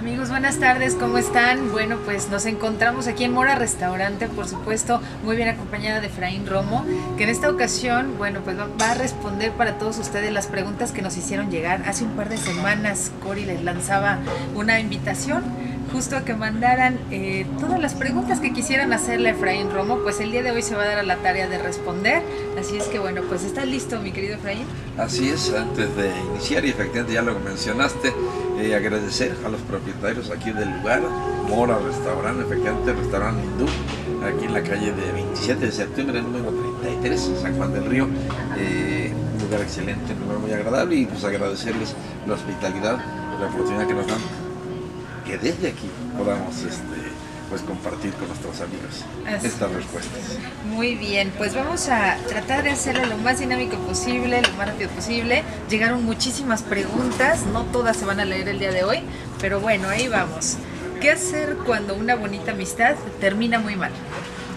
Amigos, buenas tardes, ¿cómo están? Bueno, pues nos encontramos aquí en Mora Restaurante, por supuesto, muy bien acompañada de Efraín Romo, que en esta ocasión, bueno, pues va a responder para todos ustedes las preguntas que nos hicieron llegar. Hace un par de semanas Cori les lanzaba una invitación justo a que mandaran todas las preguntas que quisieran hacerle a Efraín Romo. Pues el día de hoy se va a dar a la tarea de responder, así es que bueno, pues ¿estás listo, mi querido Efraín? Así es, antes de iniciar, y efectivamente ya lo mencionaste, agradecer a los propietarios aquí del lugar, Mora Restaurante, efectivamente restaurante hindú, aquí en la calle de 27 de septiembre, número 33, San Juan del Río, un lugar excelente, un lugar muy agradable, y pues agradecerles la hospitalidad, la oportunidad que nos dan, que desde aquí podamos pues compartir con nuestros amigos estas respuestas. Muy bien, pues vamos a tratar de hacerlo lo más dinámico posible, lo más rápido posible. Llegaron muchísimas preguntas, no todas se van a leer el día de hoy, pero bueno, ahí vamos. ¿Qué hacer cuando una bonita amistad termina muy mal?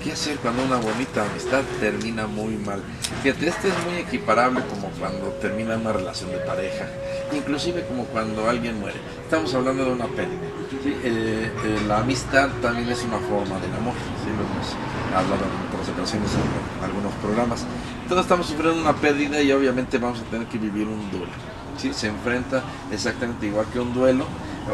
¿Qué hacer cuando una bonita amistad termina muy mal? Fíjate, este es muy equiparable como cuando termina una relación de pareja, inclusive como cuando alguien muere. Estamos hablando de una pérdida. ¿Sí? La amistad también es una forma del amor, ¿sí? Lo hemos hablado en otras ocasiones en algunos programas. Todos estamos sufriendo una pérdida y obviamente vamos a tener que vivir un duelo. ¿Sí? Se enfrenta exactamente igual que un duelo.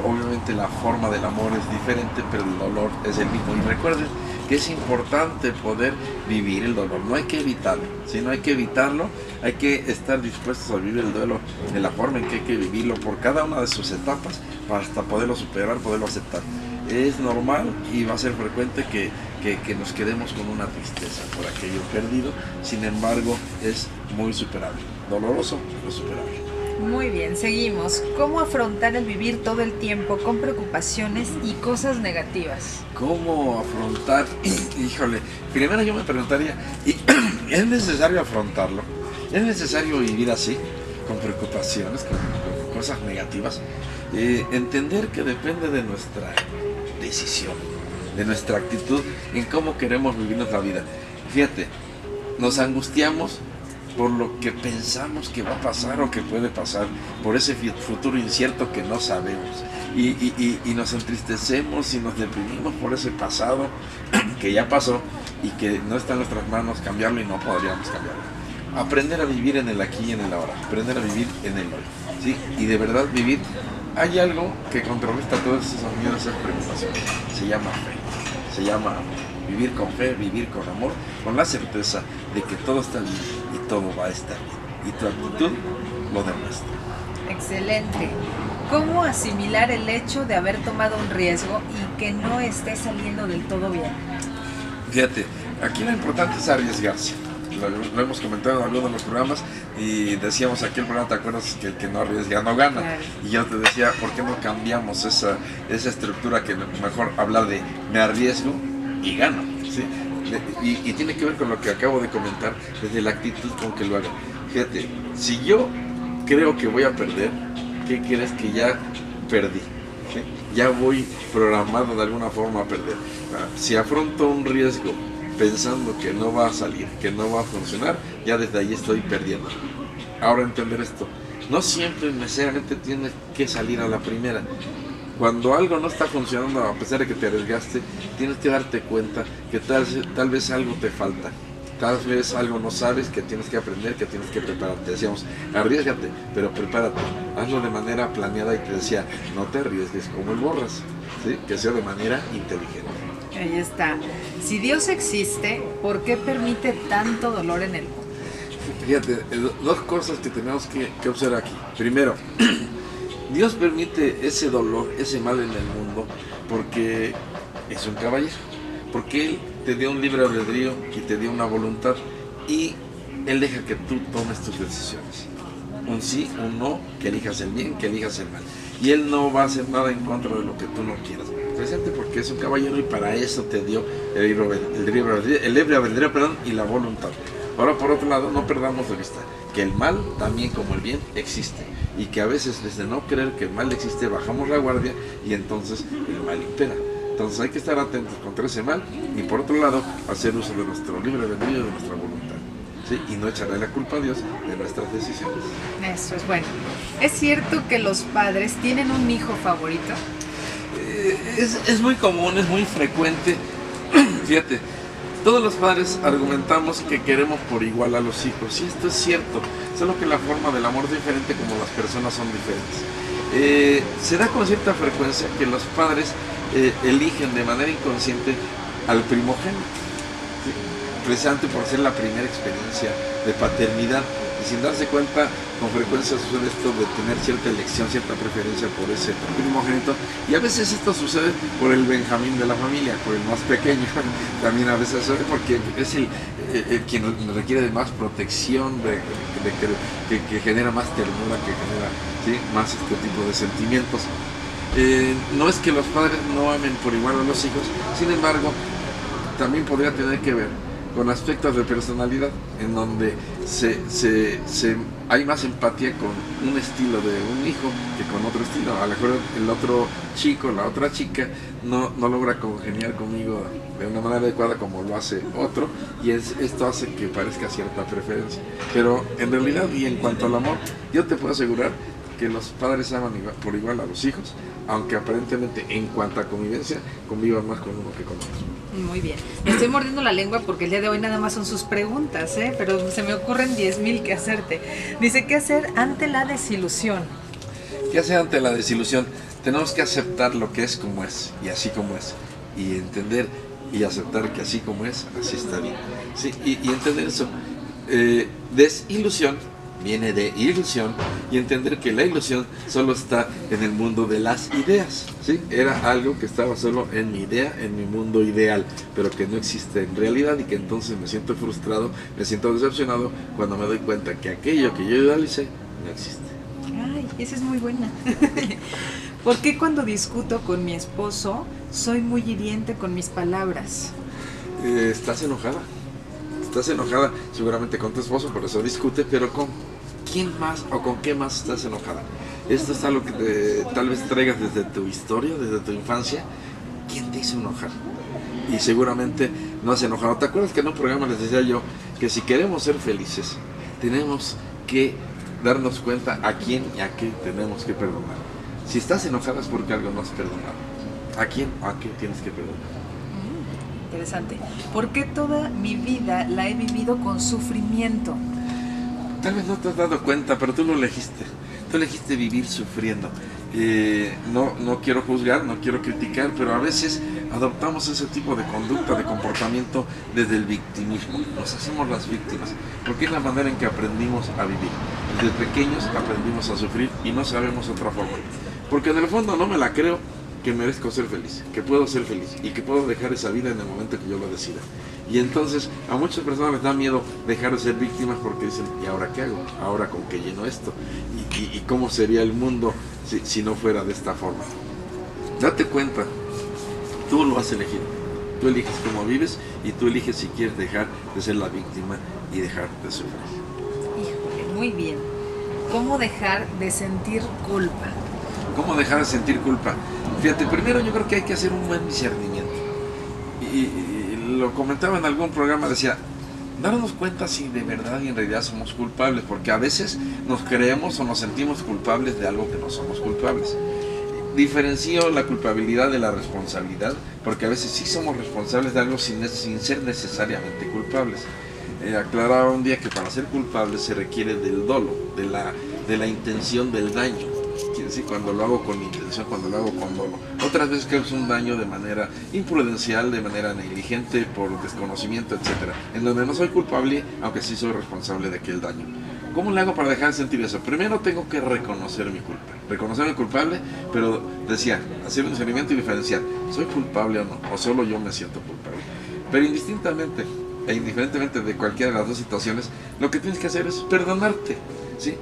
Obviamente la forma del amor es diferente, pero el dolor es el mismo. Y recuerden que es importante poder vivir el dolor, no hay que evitarlo, ¿sí? No hay que evitarlo, hay que estar dispuestos a vivir el duelo de la forma en que hay que vivirlo por cada una de sus etapas para hasta poderlo superar, poderlo aceptar. Es normal y va a ser frecuente que nos quedemos con una tristeza por aquello perdido, sin embargo es muy superable, doloroso pero superable. Muy bien, seguimos. ¿Cómo afrontar el vivir todo el tiempo con preocupaciones y cosas negativas? ¿Cómo afrontar? Híjole, primero yo me preguntaría, ¿es necesario afrontarlo? ¿Es necesario vivir así, con preocupaciones, con cosas negativas? Entender que depende de nuestra decisión, de nuestra actitud en cómo queremos vivir nuestra vida. Fíjate, nos angustiamos por lo que pensamos que va a pasar o que puede pasar, por ese futuro incierto que no sabemos, y nos entristecemos y nos deprimimos por ese pasado que ya pasó y que no está en nuestras manos cambiarlo y no podríamos cambiarlo. Aprender a vivir en el aquí y en el ahora, aprender a vivir en el hoy, ¿sí? Y de verdad vivir. Hay algo que contrarresta todos esos miedos, esas preocupaciones, se llama fe, se llama vivir con fe, vivir con amor, con la certeza de que todo está bien y todo va a estar bien. Y tu actitud lo demuestra. Excelente. ¿Cómo asimilar el hecho de haber tomado un riesgo y que no esté saliendo del todo bien? Fíjate, aquí lo importante es arriesgarse. Lo hemos comentado en algunos de los programas y decíamos aquel programa, ¿te acuerdas? Que el que no arriesga no gana. Claro. Y yo te decía, ¿por qué no cambiamos esa estructura que mejor hablar de me arriesgo y gano? ¿Sí? Y tiene que ver con lo que acabo de comentar, desde la actitud con que lo haga. Fíjate, si yo creo que voy a perder, ¿qué crees que ya perdí? ¿Sí? Ya voy programado de alguna forma a perder. Si afronto un riesgo pensando que no va a salir, que no va a funcionar, ya desde ahí estoy perdiendo. Ahora entender esto, no siempre necesariamente tienes que salir a la primera. Cuando algo no está funcionando, a pesar de que te arriesgaste, tienes que darte cuenta que tal vez algo te falta. Tal vez algo no sabes, que tienes que aprender, que tienes que prepararte. Decíamos, arriésgate, pero prepárate. Hazlo de manera planeada y te decía, no te arriesgues como el borras, ¿sí? Que sea de manera inteligente. Ahí está. Si Dios existe, ¿por qué permite tanto dolor en el mundo? Fíjate, dos cosas que tenemos que observar aquí. Primero, Dios permite ese dolor, ese mal en el mundo, porque es un caballero, porque Él te dio un libre albedrío y te dio una voluntad, y Él deja que tú tomes tus decisiones. Un sí, un no, que elijas el bien, que elijas el mal. Y Él no va a hacer nada en contra de lo que tú no quieras. Presente porque es un caballero y para eso te dio el libre albedrío y la voluntad. Ahora, por otro lado, no perdamos de vista que el mal, también como el bien, existe. Y que a veces, desde no creer que el mal existe, bajamos la guardia y entonces el mal impera. Entonces hay que estar atentos contra ese mal y, por otro lado, hacer uso de nuestro libre albedrío y de nuestra voluntad. ¿Sí? Y no echarle la culpa a Dios de nuestras decisiones. Eso es bueno. ¿Es cierto que los padres tienen un hijo favorito? Es muy común, es muy frecuente. Fíjate, todos los padres argumentamos que queremos por igual a los hijos, y esto es cierto, solo que la forma del amor es diferente como las personas son diferentes. Se da con cierta frecuencia que los padres eligen de manera inconsciente al primogénito, ¿sí? Precisamente por ser la primera experiencia de paternidad, y sin darse cuenta, con frecuencia sucede esto de tener cierta elección, cierta preferencia por ese primogénito, y a veces esto sucede por el Benjamín de la familia, por el más pequeño. También a veces sucede porque es el quien requiere de más protección, que genera más ternura, que genera, ¿sí?, más este tipo de sentimientos. No es que los padres no amen por igual a los hijos, sin embargo, también podría tener que ver con aspectos de personalidad, en donde hay más empatía con un estilo de un hijo que con otro estilo. A lo mejor el otro chico, la otra chica, no logra congeniar conmigo de una manera adecuada como lo hace otro, y esto hace que parezca cierta preferencia. Pero en realidad, y en cuanto al amor, yo te puedo asegurar que los padres aman por igual a los hijos, aunque aparentemente en cuanto a convivencia convivan más con uno que con otro. Muy bien. Me estoy mordiendo la lengua porque el día de hoy nada más son sus preguntas, pero se me ocurren 10,000 que hacerte. Dice, ¿qué hacer ante la desilusión? ¿Qué hacer ante la desilusión? Tenemos que aceptar lo que es como es, y así como es, y entender y aceptar que así como es, así está bien. Sí, y entender eso. Desilusión viene de ilusión, y entender que la ilusión solo está en el mundo de las ideas, ¿sí? Era algo que estaba solo en mi idea, en mi mundo ideal, pero que no existe en realidad, y que entonces me siento frustrado, me siento decepcionado cuando me doy cuenta que aquello que yo idealicé no existe. Ay, esa es muy buena. ¿Por qué cuando discuto con mi esposo soy muy hiriente con mis palabras? Estás enojada. Estás enojada seguramente con tu esposo, por eso discute, pero ¿con quién más o con qué más estás enojada? Esto es algo que tal vez traigas desde tu historia, desde tu infancia. ¿Quién te hizo enojar? Y seguramente no has enojado. ¿Te acuerdas que en un programa les decía yo que si queremos ser felices, tenemos que darnos cuenta a quién y a qué tenemos que perdonar? Si estás enojada es porque algo no has perdonado. ¿A quién o a qué tienes que perdonar? Interesante. ¿Por qué toda mi vida la he vivido con sufrimiento? Tal vez no te has dado cuenta, pero tú lo elegiste. Tú elegiste vivir sufriendo. No quiero juzgar, no quiero criticar, pero a veces adoptamos ese tipo de conducta, de comportamiento desde el victimismo. Nos hacemos las víctimas, porque es la manera en que aprendimos a vivir. Desde pequeños aprendimos a sufrir y no sabemos otra forma. Porque en el fondo no me la creo que merezco ser feliz, que puedo ser feliz y que puedo dejar esa vida en el momento que yo lo decida. Y entonces a muchas personas les da miedo dejar de ser víctimas porque dicen, ¿y ahora qué hago? ¿Ahora con qué lleno esto? ¿Y cómo sería el mundo si no fuera de esta forma? Date cuenta, tú lo has elegido. Tú eliges cómo vives y tú eliges si quieres dejar de ser la víctima y dejar de sufrir. Híjole, muy bien. ¿Cómo dejar de sentir culpa? ¿Cómo dejar de sentir culpa? Fíjate, primero yo creo que hay que hacer un buen discernimiento. Y lo comentaba en algún programa, decía, darnos cuenta si de verdad y en realidad somos culpables, porque a veces nos creemos o nos sentimos culpables de algo que no somos culpables. Diferencio la culpabilidad de la responsabilidad, porque a veces sí somos responsables de algo sin ser necesariamente culpables. Aclaraba un día que para ser culpable se requiere del dolo, de la intención del daño. Quiere decir, cuando lo hago con intención, cuando lo hago con dolo. Otras veces causa un daño de manera imprudencial, de manera negligente, por desconocimiento, etc. En donde no soy culpable, aunque sí soy responsable de aquel daño. ¿Cómo le hago para dejar de sentir eso? Primero tengo que reconocer mi culpa. Reconocerme culpable, pero decía, hacer un discernimiento y diferenciar. ¿Soy culpable o no? ¿O solo yo me siento culpable? Pero indistintamente e indiferentemente de cualquiera de las dos situaciones, lo que tienes que hacer es perdonarte, ¿sí?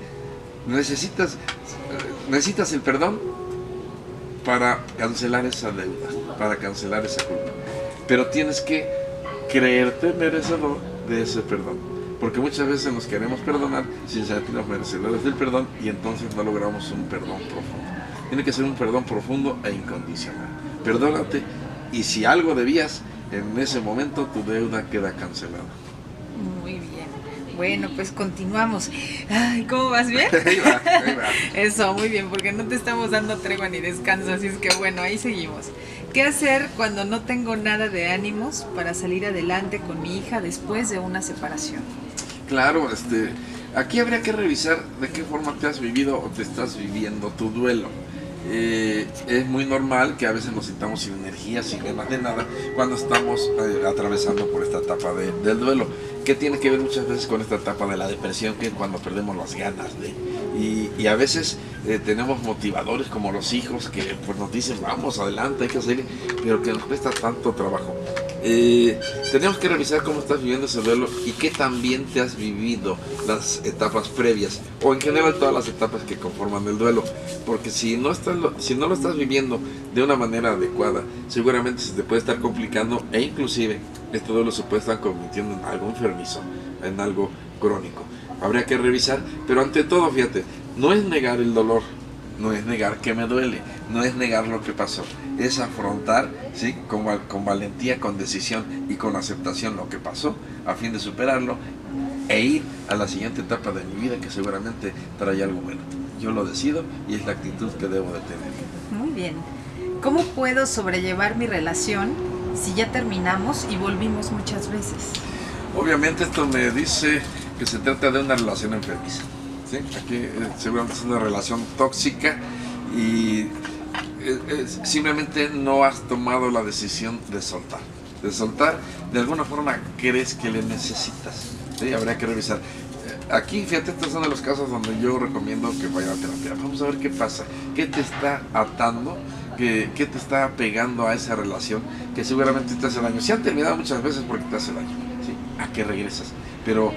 Necesitas el perdón para cancelar esa deuda, para cancelar esa culpa. Pero tienes que creerte merecedor de ese perdón. Porque muchas veces nos queremos perdonar sin sentirnos merecedores del perdón y entonces no logramos un perdón profundo. Tiene que ser un perdón profundo e incondicional. Perdónate y si algo debías, en ese momento tu deuda queda cancelada. Muy bien. Bueno, pues continuamos. Ay, ¿cómo vas? ¿Bien? Ahí va, ahí va. Eso, muy bien, porque no te estamos dando tregua ni descanso, así es que bueno, ahí seguimos. ¿Qué hacer cuando no tengo nada de ánimos para salir adelante con mi hija después de una separación? Claro, aquí habría que revisar de qué forma te has vivido o te estás viviendo tu duelo. Es muy normal que a veces nos sintamos sin energía, sin ganas de nada, cuando estamos atravesando por esta etapa del duelo, que tiene que ver muchas veces con esta etapa de la depresión, que es cuando perdemos las ganas de... Y a veces tenemos motivadores como los hijos que pues nos dicen vamos adelante, hay que seguir, pero que nos cuesta tanto trabajo. Tenemos que revisar cómo estás viviendo ese duelo y qué también te has vivido las etapas previas o en general todas las etapas que conforman el duelo, porque si no lo estás viviendo de una manera adecuada, seguramente se te puede estar complicando e inclusive este duelo se puede estar convirtiendo en algo enfermizo, en algo crónico. Habría que revisar, pero ante todo, fíjate, no es negar el dolor, no es negar que me duele, no es negar lo que pasó, es afrontar, ¿sí? con valentía, con decisión y con aceptación lo que pasó, a fin de superarlo e ir a la siguiente etapa de mi vida que seguramente trae algo bueno. Yo lo decido y es la actitud que debo de tener. Muy bien. ¿Cómo puedo sobrellevar mi relación si ya terminamos y volvimos muchas veces? Obviamente esto me dice que se trata de una relación enfermiza, ¿sí? Aquí seguramente es una relación tóxica y simplemente no has tomado la decisión de soltar. De soltar, de alguna forma crees que le necesitas, ¿sí? Habría que revisar. Aquí, fíjate, estos son de los casos donde yo recomiendo que vaya a terapia. Vamos a ver qué pasa, qué te está atando, qué te está pegando a esa relación que seguramente te hace daño. Si han terminado muchas veces porque te hace daño, ¿sí? ¿A qué regresas? Pero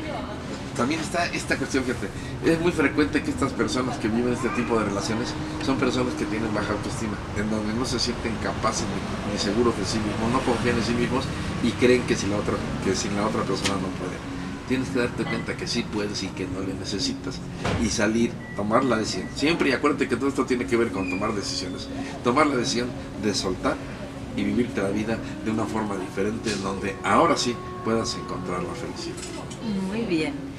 también está esta cuestión, fíjate, es muy frecuente que estas personas que viven este tipo de relaciones son personas que tienen baja autoestima, en donde no se sienten capaces ni seguros de sí mismos, no confían en sí mismos y creen que sin la otra persona no pueden. Tienes que darte cuenta que sí puedes y que no le necesitas y salir, tomar la decisión. Siempre, y acuérdate que todo esto tiene que ver con tomar decisiones. Tomar la decisión de soltar y vivirte la vida de una forma diferente en donde ahora sí puedas encontrar la felicidad. Muy bien.